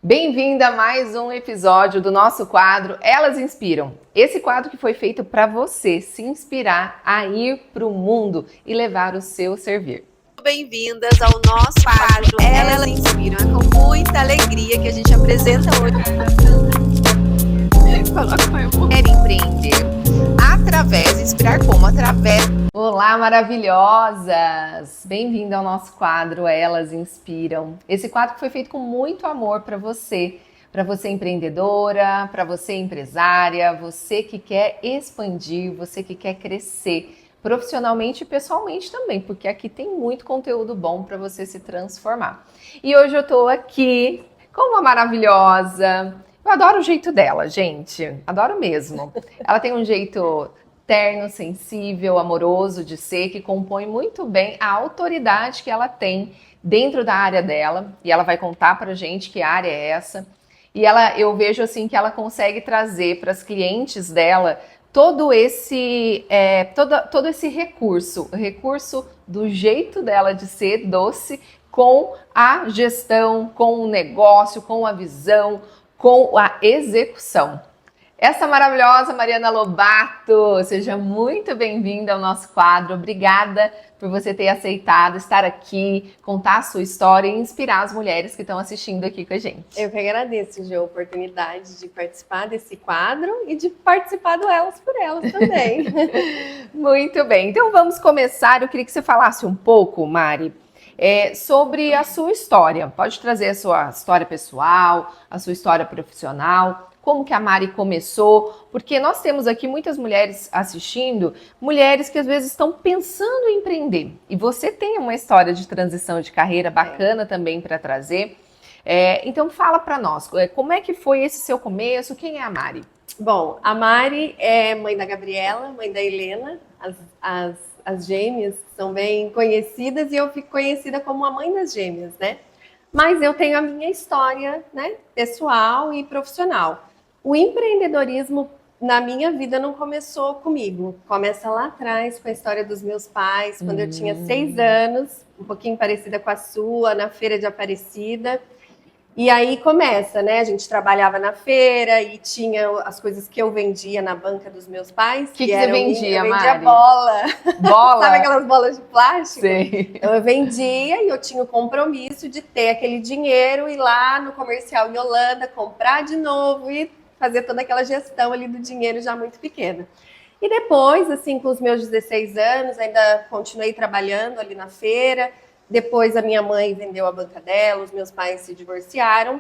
Bem-vinda a mais um episódio do nosso quadro Elas Inspiram. Esse quadro que foi feito para você se inspirar a ir para o mundo e levar o seu servir. Bem-vindas ao nosso quadro Elas Inspiram. É com muita alegria que a gente apresenta hoje Quer empreender através, inspirar como? Através. Olá, maravilhosas! Bem-vinda ao nosso quadro Elas Inspiram. Esse quadro foi feito com muito amor para você empreendedora, para você empresária, você que quer expandir, você que quer crescer profissionalmente e pessoalmente também, porque aqui tem muito conteúdo bom para você se transformar. E hoje eu tô aqui com uma maravilhosa. Eu adoro o jeito dela, gente. Adoro mesmo. Ela tem um jeito terno, sensível, amoroso de ser, que compõe muito bem a autoridade que ela tem dentro da área dela. E ela vai contar pra gente que área é essa. E eu vejo assim que ela consegue trazer para as clientes dela todo esse recurso, o recurso do jeito dela de ser doce, com a gestão, com o negócio, com a visão, com a execução. Essa maravilhosa Mariana Lobato, seja muito bem-vinda ao nosso quadro. Obrigada por você ter aceitado estar aqui, contar a sua história e inspirar as mulheres que estão assistindo aqui com a gente. Eu que agradeço, Gê, a oportunidade de participar desse quadro e de participar do Elas por Elas também. Muito bem, então vamos começar. Eu queria que você falasse um pouco, Mari, sobre a sua história. Pode trazer a sua história pessoal, a sua história profissional, como que a Mari começou, porque nós temos aqui muitas mulheres assistindo, mulheres que às vezes estão pensando em empreender. E você tem uma história de transição de carreira bacana também para trazer. Então fala para nós, como é que foi esse seu começo? Quem é a Mari? Bom, a Mari é mãe da Gabriela, mãe da Helena, as gêmeas são bem conhecidas e eu fico conhecida como a mãe das gêmeas, né? Mas eu tenho a minha história, né, pessoal e profissional. O empreendedorismo na minha vida não começou comigo. Começa lá atrás com a história dos meus pais, quando eu tinha 6 anos, um pouquinho parecida com a sua, na feira de Aparecida. E aí começa, né? A gente trabalhava na feira e tinha as coisas que eu vendia na banca dos meus pais. O que você vendia, Mari? Eu vendia bola. Bola? Sabe aquelas bolas de plástico? Sim. Então eu vendia e eu tinha o compromisso de ter aquele dinheiro, ir lá no comercial em Holanda, comprar de novo e fazer toda aquela gestão ali do dinheiro já muito pequena. E depois, assim, com os meus 16 anos, ainda continuei trabalhando ali na feira. Depois a minha mãe vendeu a banca dela, os meus pais se divorciaram.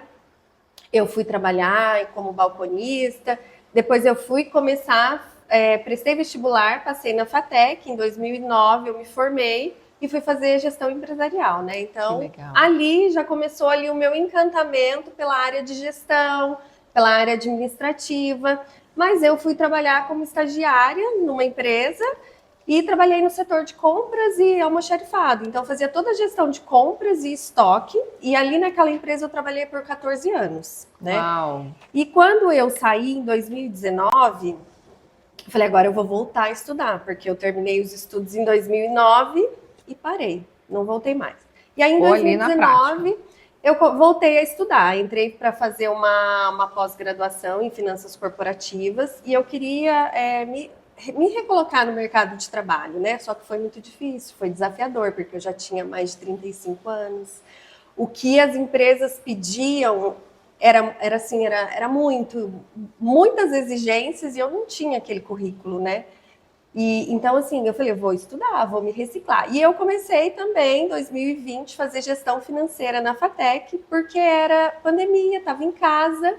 Eu fui trabalhar como balconista. Depois eu fui começar, prestei vestibular, passei na FATEC. Em 2009 eu me formei e fui fazer gestão empresarial, né? Então, ali já começou ali o meu encantamento pela área de gestão, pela área administrativa. Mas eu fui trabalhar como estagiária numa empresa e trabalhei no setor de compras e almoxarifado. Então, fazia toda a gestão de compras e estoque. E ali naquela empresa eu trabalhei por 14 anos, né? Uau. E quando eu saí em 2019, eu falei, agora eu vou voltar a estudar, porque eu terminei os estudos em 2009 e parei, não voltei mais. E aí em 2019 eu voltei a estudar, entrei para fazer uma pós-graduação em finanças corporativas e eu queria me recolocar no mercado de trabalho, né? Só que foi muito difícil, foi desafiador, porque eu já tinha mais de 35 anos. O que as empresas pediam era muitas exigências e eu não tinha aquele currículo, né? E então, assim, eu falei, eu vou estudar, vou me reciclar. E eu comecei também, em 2020, fazer gestão financeira na FATEC, porque era pandemia, estava em casa.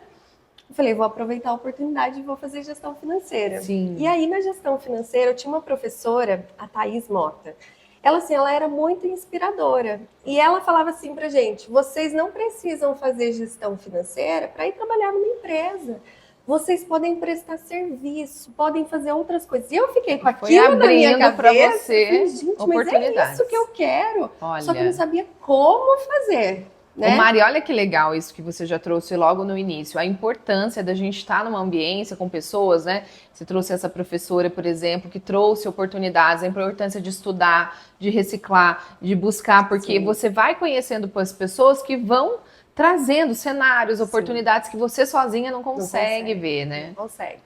Eu falei, vou aproveitar a oportunidade e vou fazer gestão financeira. Sim. E aí, na gestão financeira, eu tinha uma professora, a Thaís Mota. Ela era muito inspiradora. E ela falava assim pra gente, vocês não precisam fazer gestão financeira para ir trabalhar numa empresa. Vocês podem prestar serviço, podem fazer outras coisas. E eu fiquei com aquilo na minha cabeça. Para você, falei, gente, mas é isso que eu quero. Olha. Só que eu não sabia como fazer. Né? Ô Mari, olha que legal isso que você já trouxe logo no início, a importância da gente estar numa ambiência com pessoas, né? Você trouxe essa professora, por exemplo, que trouxe oportunidades, a importância de estudar, de reciclar, de buscar, porque você vai conhecendo as pessoas que vão trazendo cenários, oportunidades que você sozinha não consegue ver, né? Não consegue.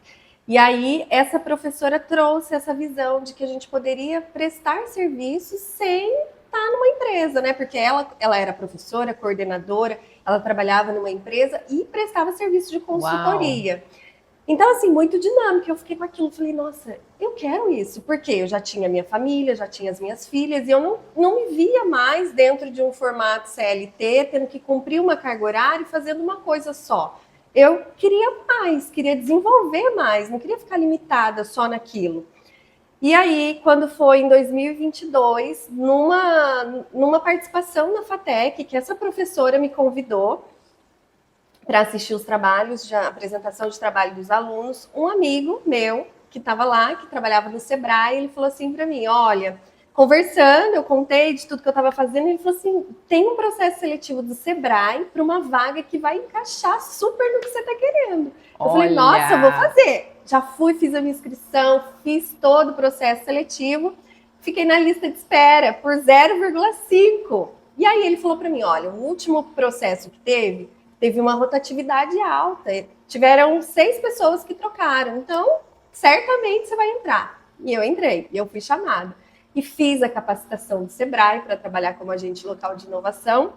E aí, essa professora trouxe essa visão de que a gente poderia prestar serviços sem estar numa empresa, né? Porque ela era professora, coordenadora, ela trabalhava numa empresa e prestava serviço de consultoria. Uau. Então, assim, muito dinâmico. Eu fiquei com aquilo, falei, nossa, eu quero isso. Porque eu já tinha minha família, já tinha as minhas filhas, e eu não me via mais dentro de um formato CLT, tendo que cumprir uma carga horária e fazendo uma coisa só. Eu queria mais, queria desenvolver mais, não queria ficar limitada só naquilo. E aí, quando foi em 2022, numa participação na FATEC, que essa professora me convidou para assistir os trabalhos, a apresentação de trabalho dos alunos, um amigo meu que estava lá, que trabalhava no Sebrae, ele falou assim para mim, olha, conversando, eu contei de tudo que eu estava fazendo, ele falou assim, tem um processo seletivo do Sebrae para uma vaga que vai encaixar super no que você está querendo. Eu falei, nossa, eu vou fazer. Já fui, fiz a minha inscrição, fiz todo o processo seletivo, fiquei na lista de espera por 0,5. E aí ele falou para mim, olha, o último processo que teve uma rotatividade alta. Tiveram 6 pessoas que trocaram. Então, certamente você vai entrar. E eu entrei, e eu fui chamada. E fiz a capacitação do Sebrae para trabalhar como agente local de inovação.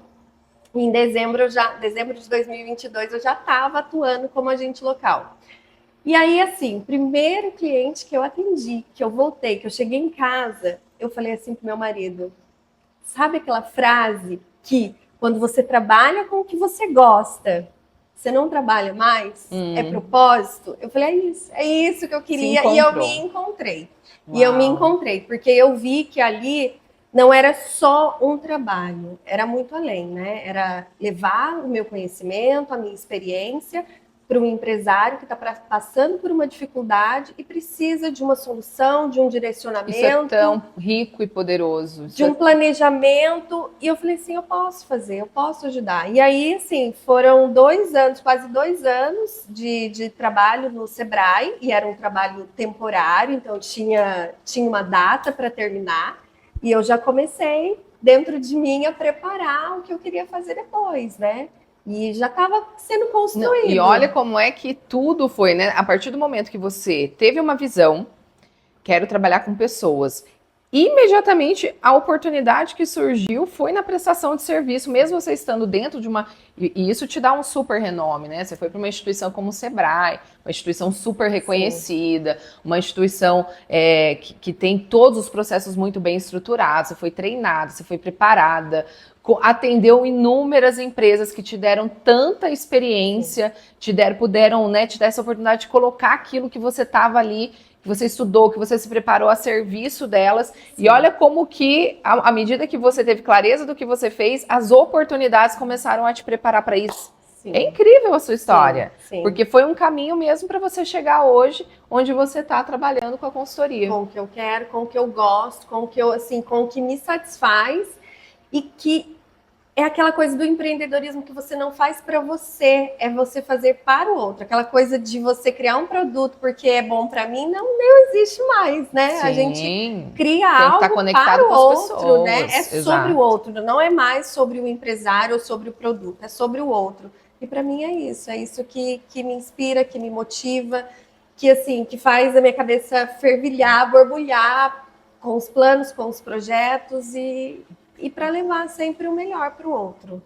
E em dezembro de 2022, eu já estava atuando como agente local. E aí, assim, o primeiro cliente que eu atendi, que eu voltei, que eu cheguei em casa, eu falei assim pro meu marido, sabe aquela frase que quando você trabalha com o que você gosta, você não trabalha mais? É propósito? Eu falei, é isso que eu queria. E eu me encontrei. Uau. E eu me encontrei, porque eu vi que ali não era só um trabalho, era muito além, né? Era levar o meu conhecimento, a minha experiência para um empresário que está passando por uma dificuldade e precisa de uma solução, de um direcionamento. Isso é tão rico e poderoso. De um planejamento. E eu falei assim, eu posso fazer, eu posso ajudar. E aí, assim, foram 2 anos, quase 2 anos de trabalho no Sebrae, e era um trabalho temporário, então tinha uma data para terminar. E eu já comecei, dentro de mim, a preparar o que eu queria fazer depois, né? E já estava sendo construído. Não, e olha como é que tudo foi, né? A partir do momento que você teve uma visão, quero trabalhar com pessoas, imediatamente a oportunidade que surgiu foi na prestação de serviço, mesmo você estando dentro de uma... E isso te dá um super renome, né? Você foi para uma instituição como o Sebrae, uma instituição super reconhecida, sim, uma instituição que tem todos os processos muito bem estruturados, você foi treinada, você foi preparada, atendeu inúmeras empresas que te deram tanta experiência, puderam, né, te dar essa oportunidade de colocar aquilo que você estava ali, que você estudou, que você se preparou a serviço delas. Sim. E olha como que, à medida que você teve clareza do que você fez, as oportunidades começaram a te preparar para isso. Sim. É incrível a sua história, sim, sim, porque foi um caminho mesmo para você chegar hoje, onde você está trabalhando com a consultoria. Com o que eu quero, com o que eu gosto, com o que me satisfaz, e que é aquela coisa do empreendedorismo que você não faz para você, é você fazer para o outro. Aquela coisa de você criar um produto porque é bom para mim, não existe mais, né? Sim, a gente cria algo para o outro, pessoas, né? É exato, sobre o outro, não é mais sobre o empresário ou sobre o produto, é sobre o outro. E para mim é isso que me inspira, que me motiva, que assim, que faz a minha cabeça fervilhar, borbulhar com os planos, com os projetos e para levar sempre o melhor para o outro.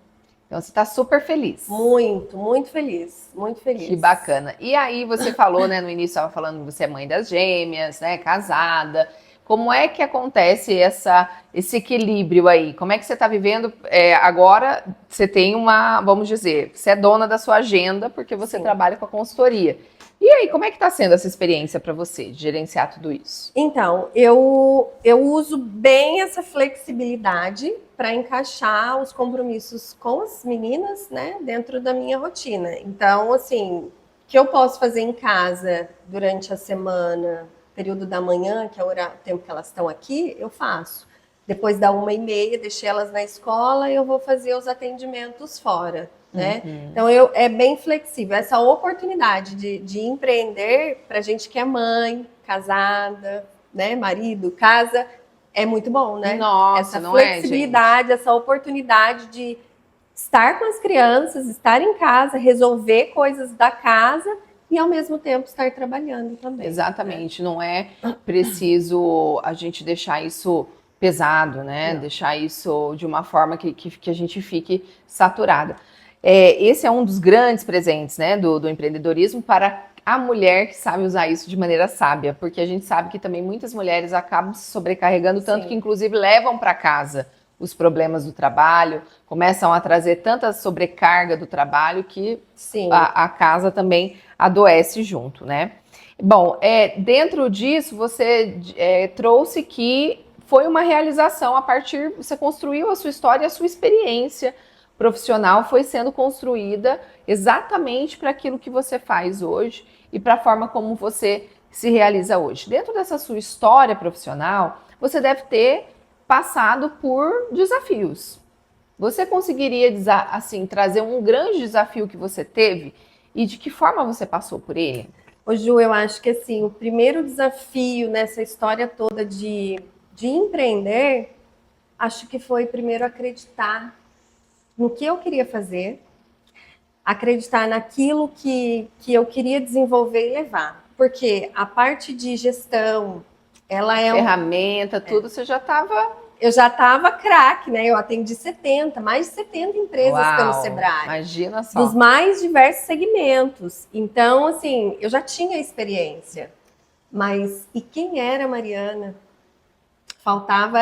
Então você está super feliz. Muito, muito feliz, muito feliz. Que bacana. E aí você falou, né, no início estava falando que você é mãe das gêmeas, né, casada. Como é que acontece esse equilíbrio aí? Como é que você está vivendo? Agora você tem vamos dizer, você é dona da sua agenda porque você sim, trabalha com a consultoria. E aí, como é que está sendo essa experiência para você, de gerenciar tudo isso? Então, eu uso bem essa flexibilidade para encaixar os compromissos com as meninas, né, dentro da minha rotina. Então, assim, o que eu posso fazer em casa durante a semana, período da manhã, que é o tempo que elas estão aqui, eu faço. Depois da 1h30, deixei elas na escola e eu vou fazer os atendimentos fora. Né? Uhum. Então, é bem flexível. Essa oportunidade de empreender para gente que é mãe, casada, né? Marido, casa, é muito bom, né? Nossa, essa não flexibilidade, essa oportunidade de estar com as crianças, estar em casa, resolver coisas da casa e ao mesmo tempo estar trabalhando também. Exatamente, não é preciso a gente deixar isso pesado, né? Não. Deixar isso de uma forma que a gente fique saturada. Esse é um dos grandes presentes, né, do empreendedorismo para a mulher que sabe usar isso de maneira sábia, porque a gente sabe que também muitas mulheres acabam se sobrecarregando tanto Sim. que inclusive levam para casa os problemas do trabalho, começam a trazer tanta sobrecarga do trabalho que Sim. a casa também adoece junto, né? Bom, dentro disso você trouxe que foi uma realização a partir, você construiu a sua história, a sua experiência profissional foi sendo construída exatamente para aquilo que você faz hoje e para a forma como você se realiza hoje. Dentro dessa sua história profissional, você deve ter passado por desafios. Você conseguiria, assim, trazer um grande desafio que você teve e de que forma você passou por ele? Ô Ju, eu acho que assim, o primeiro desafio nessa história toda de empreender, acho que foi primeiro acreditar no que eu queria fazer, acreditar naquilo que eu queria desenvolver e levar. Porque a parte de gestão, ela é ferramenta, tudo, você já estava... Eu já estava craque, né? Eu atendi mais de 70 empresas pelo Sebrae. Imagina só. Dos mais diversos segmentos. Então, assim, eu já tinha experiência. Mas, e quem era a Mariana? Faltava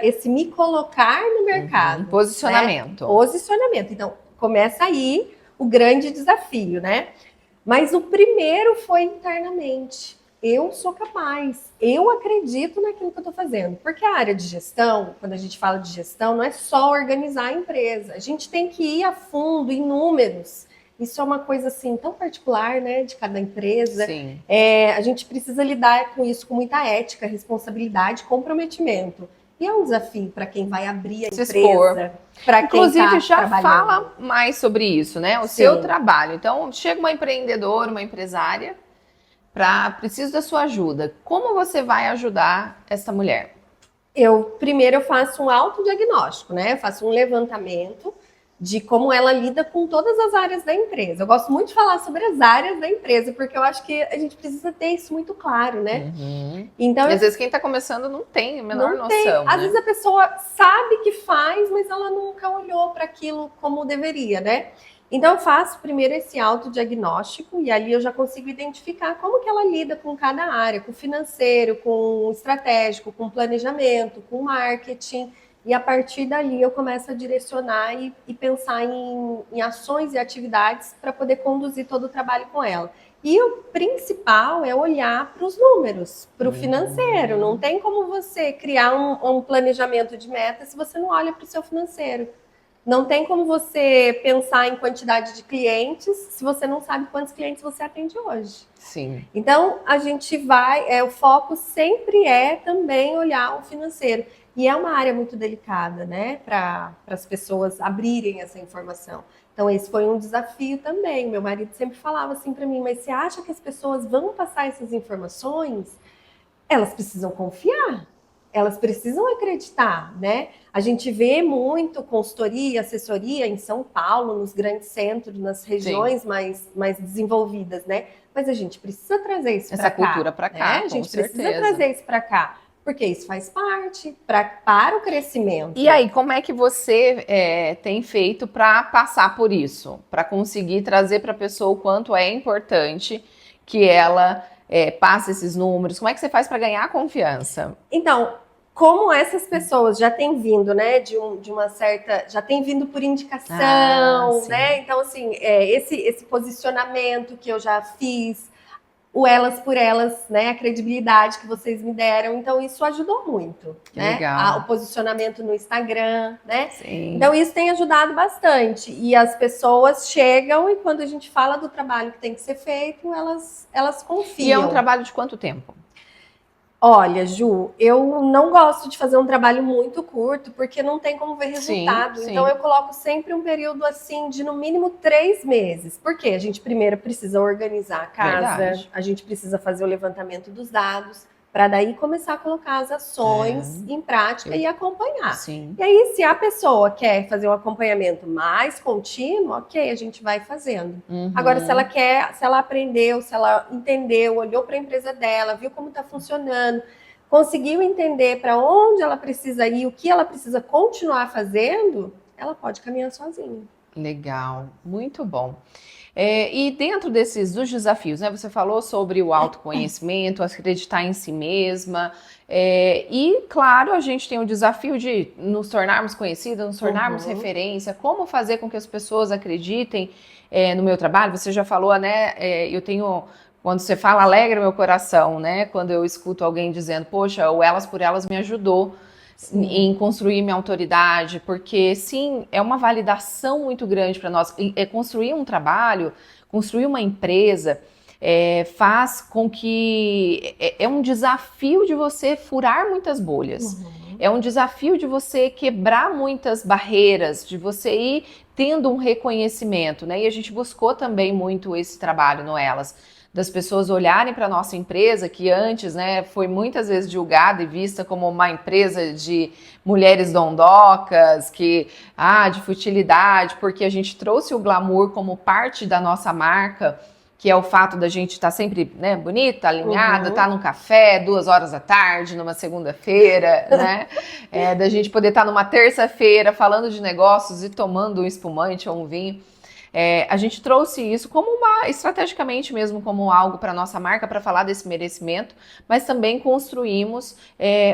esse me colocar no mercado. Posicionamento. Né? Posicionamento. Então, começa aí o grande desafio, né? Mas o primeiro foi internamente. Eu sou capaz, eu acredito naquilo que eu estou fazendo. Porque a área de gestão, quando a gente fala de gestão, não é só organizar a empresa. A gente tem que ir a fundo em números. Isso é uma coisa assim tão particular, né, de cada empresa. Sim. A gente precisa lidar com isso com muita ética, responsabilidade, comprometimento. E é um desafio para quem vai abrir a empresa. Inclusive, já fala mais sobre isso, né? O seu trabalho. Então, chega uma empreendedora, uma empresária, preciso da sua ajuda. Como você vai ajudar essa mulher? Primeiro eu faço um autodiagnóstico, né? Eu faço um levantamento de como ela lida com todas as áreas da empresa. Eu gosto muito de falar sobre as áreas da empresa, porque eu acho que a gente precisa ter isso muito claro, né? Uhum. Então, e às vezes quem está começando não tem a menor noção. Às vezes a pessoa sabe que faz, mas ela nunca olhou para aquilo como deveria, né? Então eu faço primeiro esse autodiagnóstico e ali eu já consigo identificar como que ela lida com cada área, com o financeiro, com o estratégico, com o planejamento, com o marketing. E a partir dali eu começo a direcionar e pensar em ações e atividades para poder conduzir todo o trabalho com ela. E o principal é olhar para os números, para o financeiro. Não tem como você criar um planejamento de meta se você não olha para o seu financeiro. Não tem como você pensar em quantidade de clientes se você não sabe quantos clientes você atende hoje. Sim. Então, a gente o foco sempre é também olhar o financeiro. E é uma área muito delicada, né, para as pessoas abrirem essa informação. Então, esse foi um desafio também. Meu marido sempre falava assim para mim, mas você acha que as pessoas vão passar essas informações? Elas precisam confiar. Elas precisam acreditar, né? A gente vê muito consultoria, assessoria em São Paulo, nos grandes centros, nas regiões mais desenvolvidas, né? Mas a gente precisa trazer isso para cá. Essa cultura para cá, né? A gente precisa trazer isso para cá, porque isso faz parte para o crescimento. E aí, como é que você tem feito para passar por isso? Para conseguir trazer para a pessoa o quanto é importante que ela passe esses números? Como é que você faz para ganhar confiança? Então, como essas pessoas já têm vindo, né, de uma certa, já têm vindo por indicação, né? Então, assim, esse posicionamento que eu já fiz, o elas por elas, né, a credibilidade que vocês me deram, então isso ajudou muito, né? Legal. O posicionamento no Instagram, né? Sim. Então isso tem ajudado bastante. E as pessoas chegam e quando a gente fala do trabalho que tem que ser feito, elas confiam. E é um trabalho de quanto tempo? Olha, Ju, eu não gosto de fazer um trabalho muito curto, porque não tem como ver resultado. Sim. Então, eu coloco sempre um período, assim, de no mínimo 3 meses. Por quê? A gente primeiro precisa organizar a casa, Verdade. a gente precisa fazer o levantamento dos dados, para daí começar a colocar as ações em prática e acompanhar. Sim. E aí, se a pessoa quer fazer um acompanhamento mais contínuo, ok, a gente vai fazendo. Agora, se ela quer, se ela aprendeu, se ela entendeu, olhou para a empresa dela, viu como está funcionando, conseguiu entender para onde ela precisa ir, o que ela precisa continuar fazendo, ela pode caminhar sozinha. Legal, muito bom. E dentro dos desafios, né? Você falou sobre o autoconhecimento, acreditar em si mesma. E, claro, a gente tem o desafio de nos tornarmos conhecidas, nos tornarmos referência. Como fazer com que as pessoas acreditem no meu trabalho? Você já falou, né? Eu tenho... Quando você fala, alegra meu coração, né? Quando eu escuto alguém dizendo, poxa, o Elas por Elas me ajudou em construir minha autoridade, porque sim, é uma validação muito grande para nós. Construir um trabalho, construir uma empresa, faz com que... É um desafio de você furar muitas bolhas. É um desafio de você quebrar muitas barreiras, de você ir tendo um reconhecimento, né? E a gente buscou também muito esse trabalho no Elas, das pessoas olharem para a nossa empresa, que antes, né, foi muitas vezes julgada e vista como uma empresa de mulheres dondocas, de futilidade, porque a gente trouxe o glamour como parte da nossa marca, que é o fato da gente estar sempre, né, bonita, alinhada, estar num café 2 horas da tarde, numa segunda-feira, né, da gente poder estar numa terça-feira falando de negócios e tomando um espumante ou um vinho. A gente trouxe isso como estrategicamente mesmo, como algo para a nossa marca, para falar desse merecimento, mas também construímos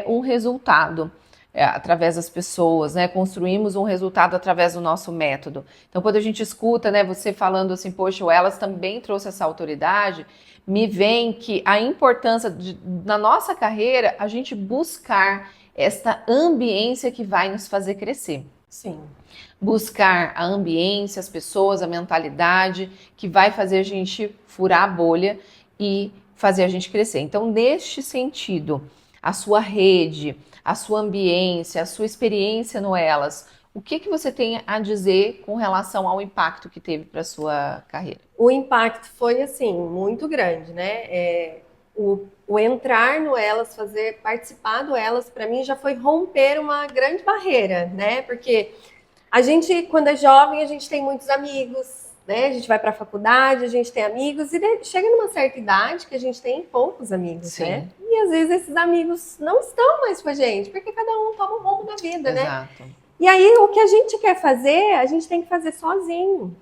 um resultado através das pessoas, né? Construímos um resultado através do nosso método. Então, quando a gente escuta, né, você falando assim, poxa, o Elas também trouxe essa autoridade, me vem que a importância na nossa carreira, a gente buscar esta ambiência que vai nos fazer crescer. Sim. Buscar a ambiência, as pessoas, a mentalidade que vai fazer a gente furar a bolha e fazer a gente crescer. Então, neste sentido, a sua rede, a sua ambiência, a sua experiência no Elas, o que você tem a dizer com relação ao impacto que teve para a sua carreira? O impacto foi, assim, muito grande, né? O entrar no Elas, participar do Elas, para mim já foi romper uma grande barreira, né? Porque a gente, quando é jovem, a gente tem muitos amigos, né? A gente vai para a faculdade, a gente tem amigos, e chega numa certa idade que a gente tem poucos amigos, Sim. né? E às vezes esses amigos não estão mais com a gente, porque cada um toma um rumo da vida, né? Exato. E aí, o que a gente quer fazer, a gente tem que fazer sozinho.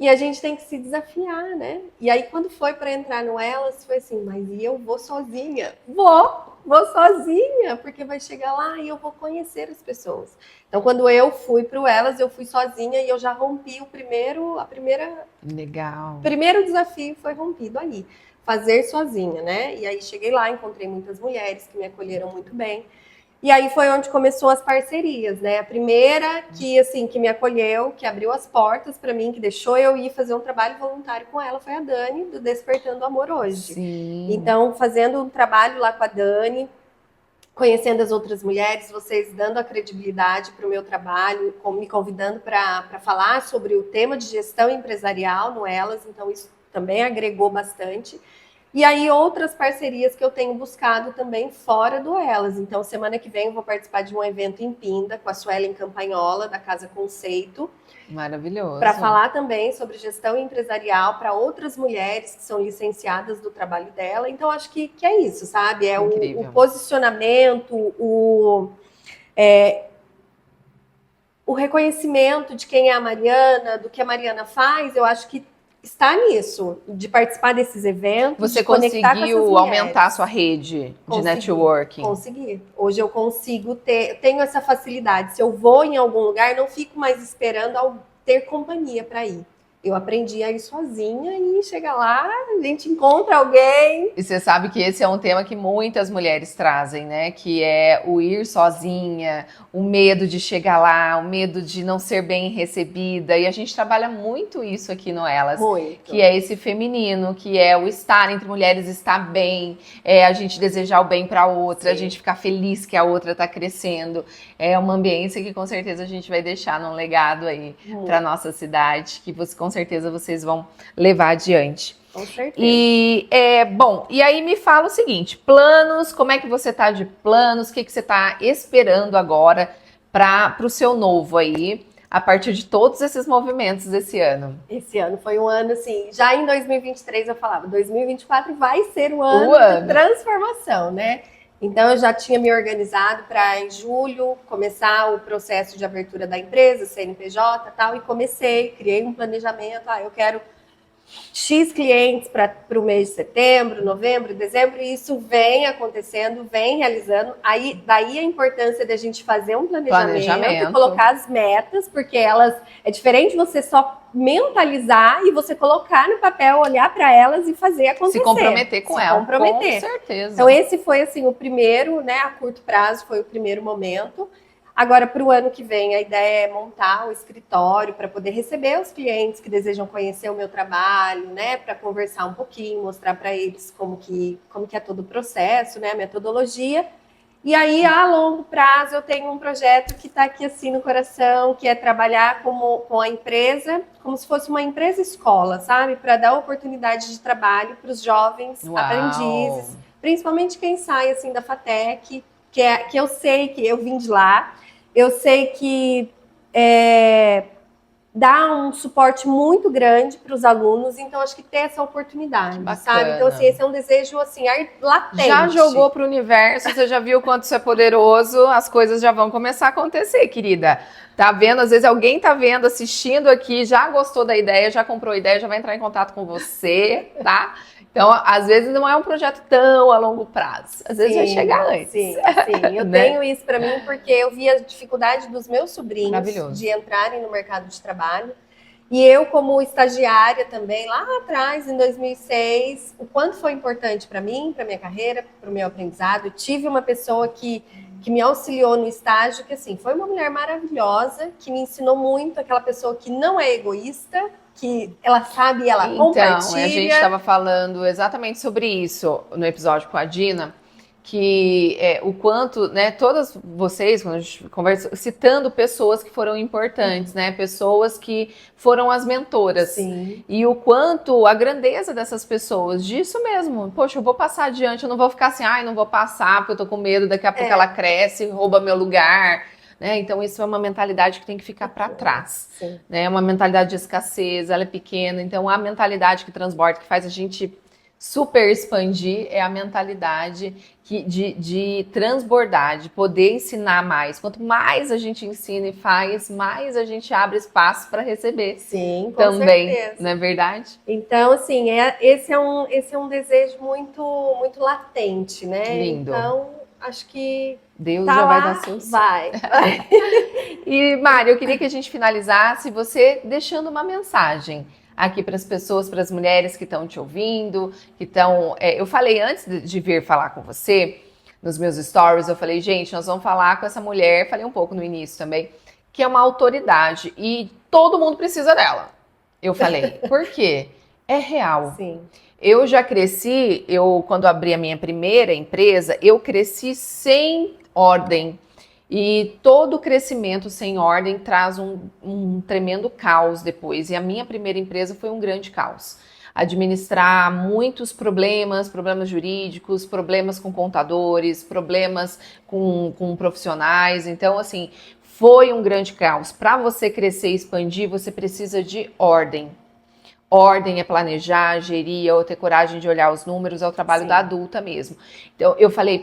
E a gente tem que se desafiar, né? E aí, quando foi para entrar no Elas, foi assim, mas e eu vou sozinha? Vou sozinha, porque vai chegar lá e eu vou conhecer as pessoas. Então, quando eu fui para o Elas, eu fui sozinha e eu já rompi Legal. O primeiro desafio foi rompido ali, fazer sozinha, né? E aí cheguei lá, encontrei muitas mulheres que me acolheram muito bem. E aí foi onde começou as parcerias, né? A primeira que me acolheu, que abriu as portas para mim, que deixou eu ir fazer um trabalho voluntário com ela, foi a Dani, do Despertando Amor Hoje. Sim. Então, fazendo um trabalho lá com a Dani, conhecendo as outras mulheres, vocês dando a credibilidade para o meu trabalho, me convidando para falar sobre o tema de gestão empresarial no Elas, então isso também agregou bastante. E aí, outras parcerias que eu tenho buscado também fora do Elas. Então, semana que vem eu vou participar de um evento em Pinda com a Suelen Campagnola, da Casa Conceito. Maravilhoso. Para falar também sobre gestão empresarial para outras mulheres que são licenciadas do trabalho dela. Então, acho que é isso, sabe? É o posicionamento, o reconhecimento de quem é a Mariana, do que a Mariana faz. Eu acho que está nisso, de participar desses eventos. Você de conectar conseguiu aumentar a sua rede de networking? Consegui. Hoje eu consigo tenho essa facilidade. Se eu vou em algum lugar, não fico mais esperando ter companhia para ir. Eu aprendi a ir sozinha e chega lá, a gente encontra alguém. E você sabe que esse é um tema que muitas mulheres trazem, né? Que é o ir sozinha, o medo de chegar lá, o medo de não ser bem recebida. E a gente trabalha muito isso aqui no Elas. Muito. Que é esse feminino, que é o estar entre mulheres, estar bem, a gente desejar o bem para a outra, a gente ficar feliz que a outra está crescendo. É uma ambiência que com certeza a gente vai deixar num legado aí para nossa cidade, que com certeza vocês vão levar adiante. Com certeza. E, bom, e aí me fala o seguinte, planos, como é que você tá de planos, o que você tá esperando agora para o seu novo aí, a partir de todos esses movimentos desse ano? Esse ano foi um ano, assim, já em 2023 eu falava, 2024 vai ser um ano de transformação, né? Então eu já tinha me organizado para em julho começar o processo de abertura da empresa, CNPJ e tal, e criei um planejamento, eu quero X clientes para o mês de setembro, novembro, dezembro, e isso vem acontecendo, vem realizando. Aí, daí a importância da gente fazer um planejamento. E colocar as metas, porque elas é diferente você só mentalizar e você colocar no papel, olhar para elas e fazer acontecer. Se comprometer com ela. Com certeza. Então esse foi assim o primeiro, né, a curto prazo foi o primeiro momento. Agora, para o ano que vem, a ideia é montar o escritório para poder receber os clientes que desejam conhecer o meu trabalho, né? Para conversar um pouquinho, mostrar para eles como que é todo o processo, né? A metodologia. E aí, a longo prazo, eu tenho um projeto que está aqui assim no coração, que é trabalhar com a empresa, como se fosse uma empresa escola, sabe? Para dar oportunidade de trabalho para os jovens aprendizes, principalmente quem sai assim da FATEC, que eu sei que eu vim de lá. Eu sei que dá um suporte muito grande para os alunos, então acho que ter essa oportunidade, sabe? Então, assim, esse é um desejo assim, latente. Já jogou para o universo, você já viu o quanto isso é poderoso, as coisas já vão começar a acontecer, querida. Tá vendo? Às vezes alguém tá vendo, assistindo aqui, já gostou da ideia, já comprou a ideia, já vai entrar em contato com você, tá? Então, às vezes não é um projeto tão a longo prazo. Às vezes vai chegar antes. Sim. Eu tenho isso para mim porque eu vi a dificuldade dos meus sobrinhos de entrarem no mercado de trabalho. E eu, como estagiária também, lá atrás, em 2006, o quanto foi importante para mim, para minha carreira, para o meu aprendizado. Eu tive uma pessoa que me auxiliou no estágio, que assim, foi uma mulher maravilhosa, que me ensinou muito, aquela pessoa que não é egoísta, que ela sabe e ela compartilha. Então, a gente estava falando exatamente sobre isso no episódio com a Dina, que o quanto, né, todas vocês, quando a gente conversa, citando pessoas que foram importantes, né, pessoas que foram as mentoras. Sim. E o quanto, a grandeza dessas pessoas, disso mesmo. Poxa, eu vou passar adiante, eu não vou ficar assim, não vou passar porque eu tô com medo, daqui a pouco ela cresce, rouba meu lugar. Né? Então, isso é uma mentalidade que tem que ficar para trás. Né? É uma mentalidade de escassez, ela é pequena. Então, a mentalidade que transborda, que faz a gente super expandir, é a mentalidade de transbordar, de poder ensinar mais. Quanto mais a gente ensina e faz, mais a gente abre espaço para receber. Sim, com também, certeza. Não é verdade? Então, assim, esse é um desejo muito, muito latente, né? Lindo. Então, acho que Deus já vai dar seu vai. E, Mari, eu queria que a gente finalizasse você deixando uma mensagem aqui para as pessoas, para as mulheres que estão te ouvindo, que estão... eu falei antes de vir falar com você, nos meus stories, eu falei, gente, nós vamos falar com essa mulher, falei um pouco no início também, que é uma autoridade e todo mundo precisa dela. Eu falei, por quê? É real. Sim. Eu já cresci, quando abri a minha primeira empresa, eu cresci sem ordem. E todo crescimento sem ordem traz um tremendo caos depois. E a minha primeira empresa foi um grande caos. Administrar muitos problemas jurídicos, problemas com contadores, problemas com profissionais. Então, assim, foi um grande caos. Para você crescer e expandir, você precisa de ordem. Ordem é planejar, gerir, é ter coragem de olhar os números, é o trabalho da adulta mesmo. Então, eu falei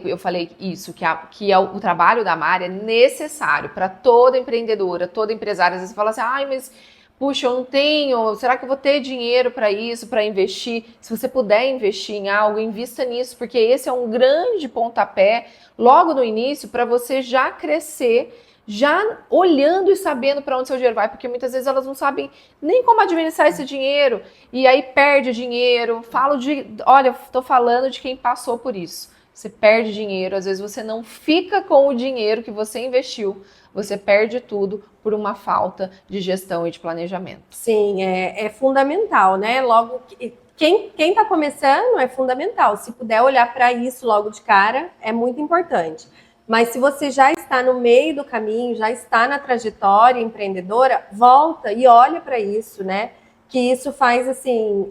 isso, que o trabalho da Mari é necessário para toda empreendedora, toda empresária. Às vezes você fala assim, mas puxa, eu não tenho, será que eu vou ter dinheiro para isso, para investir? Se você puder investir em algo, invista nisso, porque esse é um grande pontapé, logo no início, para você já crescer, já olhando e sabendo para onde seu dinheiro vai, porque muitas vezes elas não sabem nem como administrar esse dinheiro, e aí perde dinheiro. Olha, estou falando de quem passou por isso. Você perde dinheiro, às vezes você não fica com o dinheiro que você investiu, você perde tudo por uma falta de gestão e de planejamento. Sim, é fundamental, né? Logo, quem está começando é fundamental. Se puder olhar para isso logo de cara, é muito importante. Mas se você já está no meio do caminho, já está na trajetória empreendedora, volta e olha para isso, né? que isso faz assim,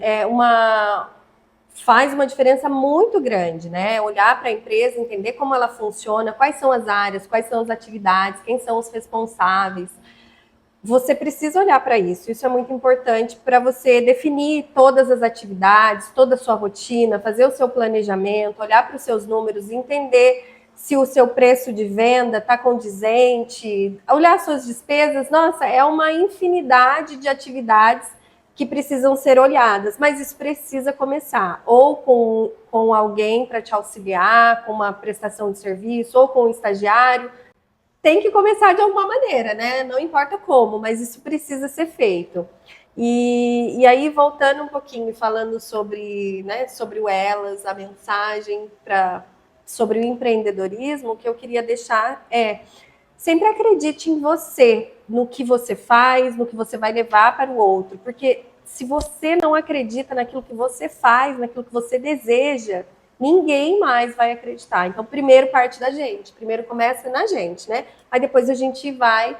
faz uma diferença muito grande, né? Olhar para a empresa, entender como ela funciona, quais são as áreas, quais são as atividades, quem são os responsáveis. Você precisa olhar para isso. Isso é muito importante para você definir todas as atividades, toda a sua rotina, fazer o seu planejamento, olhar para os seus números, entender se o seu preço de venda está condizente, olhar suas despesas. Nossa, é uma infinidade de atividades que precisam ser olhadas, mas isso precisa começar ou com alguém para te auxiliar, com uma prestação de serviço, ou com um estagiário. Tem que começar de alguma maneira, né? Não importa como, mas isso precisa ser feito. E aí, voltando um pouquinho, falando sobre, né, sobre o Elas, a mensagem sobre o empreendedorismo, o que eu queria deixar é: sempre acredite em você, no que você faz, no que você vai levar para o outro. Porque se você não acredita naquilo que você faz, naquilo que você deseja, ninguém mais vai acreditar. Então, primeiro parte da gente, primeiro começa na gente, né? Aí depois a gente vai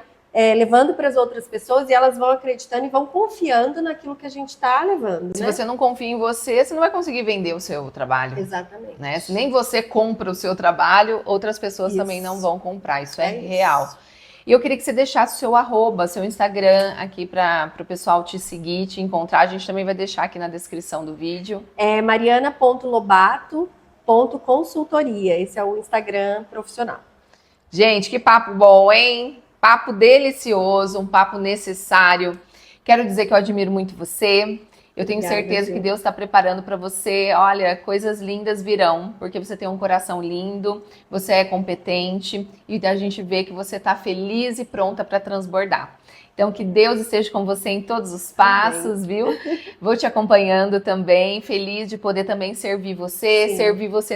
levando para as outras pessoas e elas vão acreditando e vão confiando naquilo que a gente está levando. Se né? você não confia em você, você não vai conseguir vender o seu trabalho. Exatamente. Né? Se nem você compra o seu trabalho, outras pessoas Isso. também não vão comprar. Isso é isso. real. E eu queria que você deixasse o seu arroba, seu Instagram aqui para o pessoal te seguir, te encontrar. A gente também vai deixar aqui na descrição do vídeo. É mariana.lobato.consultoria. Esse é o Instagram profissional. Gente, que papo bom, hein? Papo delicioso, um papo necessário. Quero dizer que eu admiro muito você. Eu tenho certeza que Deus está preparando para você. Olha, coisas lindas virão, porque você tem um coração lindo, você é competente e a gente vê que você está feliz e pronta para transbordar. Então, que Deus esteja com você em todos os passos, viu? Vou te acompanhando também, feliz de poder também servir você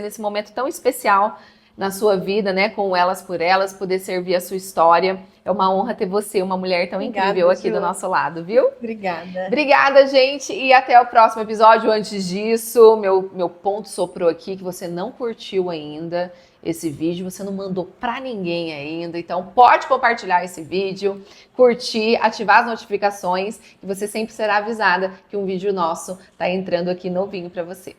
nesse momento tão especial na sua vida, né? Com Elas por Elas, poder servir a sua história. É uma honra ter você, uma mulher tão incrível aqui do nosso lado, viu? Obrigada. Obrigada, gente, e até o próximo episódio. Antes disso, meu ponto soprou aqui que você não curtiu ainda esse vídeo, você não mandou pra ninguém ainda, então pode compartilhar esse vídeo, curtir, ativar as notificações, que você sempre será avisada que um vídeo nosso tá entrando aqui novinho pra você.